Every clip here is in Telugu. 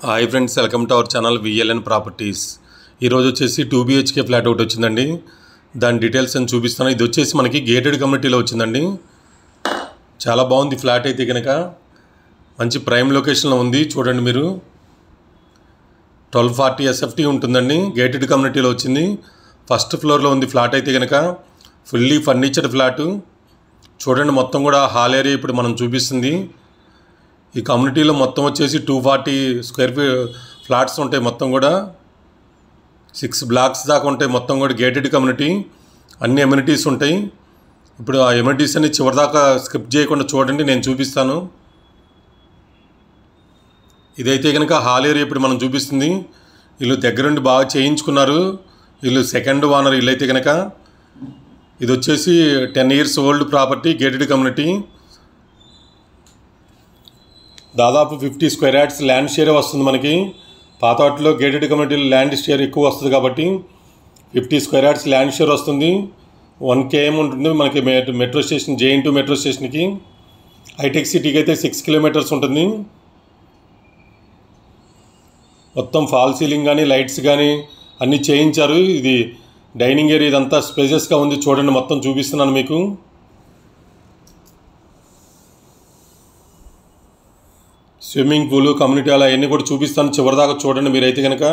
Hi friends, welcome to our channel VLN properties. ఈరోజు వచ్చేసి 2 BHK ఫ్లాట్ ఒకటి వచ్చిందండి. దాని డీటెయిల్స్ అని చూపిస్తాను. ఇది వచ్చేసి మనకి గేటెడ్ కమ్యూనిటీలో వచ్చిందండి. చాలా బాగుంది ఫ్లాట్ అయితే కనుక. మంచి ప్రైమ్ లొకేషన్లో ఉంది. చూడండి మీరు, 1240 SFT ఉంటుందండి. గేటెడ్ కమ్యూనిటీలో వచ్చింది. ఫస్ట్ ఫ్లోర్లో ఉంది ఫ్లాట్ అయితే కనుక. Fully ఫర్నిచర్డ్ flat. చూడండి, మొత్తం కూడా హాల్ ఏరియా ఇప్పుడు మనం చూపిస్తుంది. ఈ కమ్యూనిటీలో మొత్తం వచ్చేసి 240 స్క్వేర్ ఫ్లాట్స్ ఉంటాయి. మొత్తం కూడా 6 బ్లాక్స్ దాకా ఉంటాయి. మొత్తం కూడా గేటెడ్ కమ్యూనిటీ, అన్ని ఎమ్యూనిటీస్ ఉంటాయి. ఇప్పుడు ఆ ఎమ్యూనిటీస్ అన్ని చివరిదాకా స్కిప్ చేయకుండా చూడండి, నేను చూపిస్తాను. ఇదైతే కనుక హాల్ ఏరియా ఇప్పుడు మనం చూపిస్తుంది. వీళ్ళు దగ్గరుండి బాగా చేయించుకున్నారు. వీళ్ళు సెకండ్ ఓనర్. వీళ్ళు అయితే కనుక ఇది వచ్చేసి 10 years old property, gated community. దాదాపు 50 స్క్వేర్ యార్డ్స్ ల్యాండ్ షేర్ వస్తుంది మనకి. పాత వాటిలో గేటెడ్ కమ్యూనిటీలో ల్యాండ్ షేర్ ఎక్కువ వస్తుంది కాబట్టి 50 స్క్వేర్ యార్డ్స్ ల్యాండ్ షేర్ వస్తుంది. 1 km ఉంటుంది మనకి మెట్రో స్టేషన్, JN2 మెట్రో స్టేషన్కి. హైటెక్ సిటీకి అయితే 6 kilometers ఉంటుంది. మొత్తం ఫాల్ సీలింగ్ కానీ లైట్స్ కానీ అన్నీ చేయించారు. ఇది డైనింగ్ ఏరియా, ఇదంతా స్పేసెస్గా ఉంది. చూడండి, మొత్తం చూపిస్తున్నాను మీకు. స్విమ్మింగ్ పూలు, కమ్యూనిటీ హాల్ అవన్నీ కూడా చూపిస్తాను. చివరిదాకా చూడండి మీరైతే కనుక.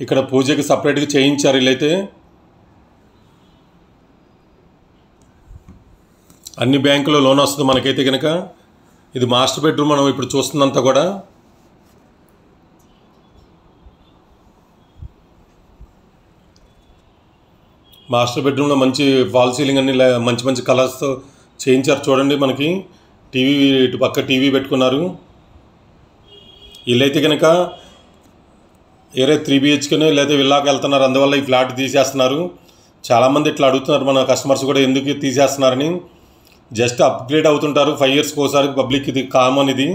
ఇక్కడ పూజకి సపరేట్గా చేయించారు వీళ్ళైతే. అన్ని బ్యాంకులో లోన్ వస్తుంది మనకైతే కనుక. ఇది మాస్టర్ బెడ్రూమ్ మనం ఇప్పుడు చూస్తున్నంత కూడా. మాస్టర్ బెడ్రూమ్లో మంచి ఫాల్ సీలింగ్ అన్ని మంచి మంచి కలర్స్తో చేయించారు. చూడండి, మనకి టీవీ, ఇటు పక్క టీవీ పెట్టుకున్నారు. వీళ్ళైతే కనుక ఏరే 3 BHKనే లేదా విల్లాకి వెళ్తున్నారు. అందువల్ల ఈ ఫ్లాట్ తీసేస్తున్నారు. చాలామంది ఇట్లా అడుగుతున్నారు మన కస్టమర్స్ కూడా, ఎందుకు తీసేస్తున్నారని. జస్ట్ అప్గ్రేడ్ అవుతుంటారు 5 years ఒకసారి. పబ్లిక్ ఇది కామన్, ఇది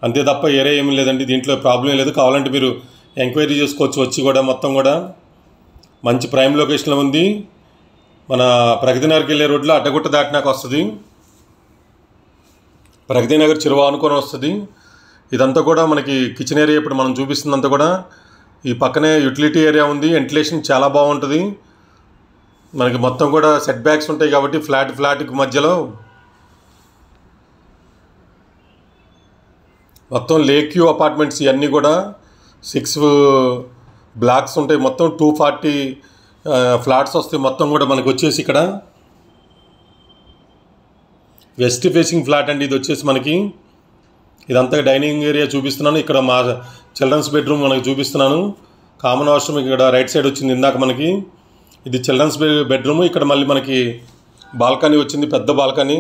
అంతే తప్ప ఏరే ఏమీ లేదండి. దీంట్లో ప్రాబ్లం లేదు. కావాలంటే మీరు ఎంక్వైరీ చేసుకోవచ్చు వచ్చి కూడా. మొత్తం కూడా మంచి ప్రైమ్ లొకేషన్లో ఉంది. మన ప్రగతి నగర్కి వెళ్ళే రోడ్లో అడ్డగుట్ట దాటినాక వస్తుంది. ప్రగతి నగర్ చెరువు అనుకొని వస్తుంది. ఇదంతా కూడా మనకి కిచెన్ ఏరియా ఇప్పుడు మనం చూపిస్తుందంతా కూడా. ఈ పక్కనే యూటిలిటీ ఏరియా ఉంది. వెంటిలేషన్ చాలా బాగుంటుంది మనకి. మొత్తం కూడా సెట్ బ్యాక్స్ ఉంటాయి కాబట్టి ఫ్లాట్కి మధ్యలో మొత్తం లేక్ వ్యూ అపార్ట్మెంట్స్. ఇవన్నీ కూడా 6 బ్లాక్స్ ఉంటాయి. మొత్తం 240 ఫ్లాట్స్ వస్తాయి. మొత్తం కూడా మనకి వచ్చేసి ఇక్కడ వెస్ట్ ఫేసింగ్ ఫ్లాట్ అండి. ఇది వచ్చేసి మనకి ఇదంతా డైనింగ్ ఏరియా చూపిస్తున్నాను. ఇక్కడ మా చిల్డ్రన్స్ బెడ్రూమ్ మనకి చూపిస్తున్నాను. కామన్ వాష్రూమ్ ఇక్కడ రైట్ సైడ్ వచ్చింది ఇందాక మనకి. ఇది చిల్డ్రన్స్ బెడ్రూమ్. ఇక్కడ మళ్ళీ మనకి బాల్కనీ వచ్చింది, పెద్ద బాల్కనీ.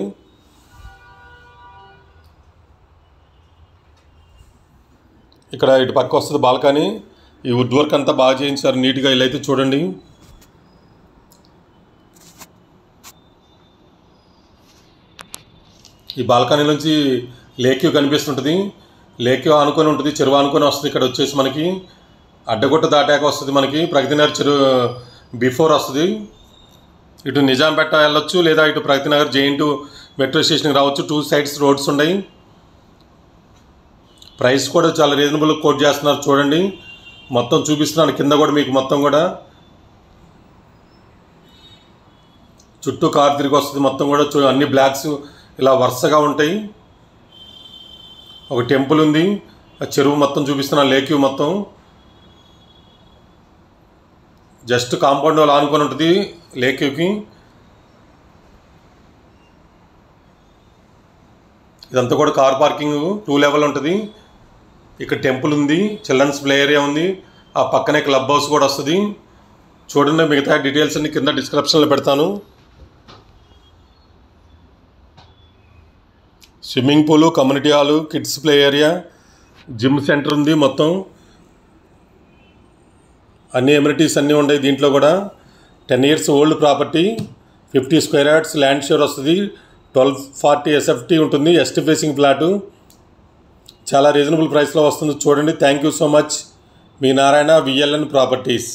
ఇక్కడ ఇటు పక్క వస్తుంది బాల్కనీ. ఈ వుడ్ వర్క్ అంతా బాగా చేయించారు నీట్గా. వీళ్ళైతే చూడండి, ఈ బాల్కనీ నుంచి లేక్ వ్యూ కనిపిస్తుంటుంది. లేక్ వ్యూ ఆనుకొని ఉంటుంది, చెరువు ఆనుకొని వస్తుంది. ఇక్కడ వచ్చేసి మనకి అడ్డగుట్ట దాటాక వస్తుంది మనకి. ప్రగతి నగర్ చెరువు బిఫోర్ వస్తుంది. ఇటు నిజాంపేట వెళ్ళొచ్చు, లేదా ఇటు ప్రగతి నగర్ JN2 మెట్రో స్టేషన్కి రావచ్చు. 2 sides రోడ్స్ ఉన్నాయి. ప్రైస్ కూడా చాలా రీజనబుల్ కోట్ చేస్తున్నారు. చూడండి, మొత్తం చూపిస్తున్నాను. కింద కూడా మీకు మొత్తం కూడా చుట్టూ కార్ తిరిగి వస్తుంది. మొత్తం కూడా అన్ని బ్లాక్స్ ఇలా వరుసగా ఉంటాయి. ఒక టెంపుల్ ఉంది. ఆ చెరువు మొత్తం చూపిస్తున్నాను. లేక్ వ్యూ మొత్తం జస్ట్ కాంపౌండ్ వాళ్ళు ఆనుకొని ఉంటుంది లేక్ వ్యూకి. ఇదంతా కూడా కార్ పార్కింగ్ 2 level ఉంటుంది. ఇక్కడ టెంపుల్ ఉంది, చిల్డ్రన్స్ ప్లే ఏరియా ఉంది. ఆ పక్కనే క్లబ్ హౌస్ కూడా వస్తుంది. చూడండి, మిగతా డీటెయిల్స్ అన్ని కింద డిస్క్రిప్షన్లో పెడతాను. Swimming pool, community hall, kids play area, gym centre ఉంది. మొత్తం అన్ని ఎమ్యూనిటీస్ అన్నీ ఉన్నాయి దీంట్లో కూడా. 10 years old property, 50 square yards land share వస్తుంది. 1240 SFT ఉంటుంది. West facing flat. చాలా రీజనబుల్ ప్రైస్లో వస్తుంది. చూడండి. Thank you so much. Me Narayana, VLN properties.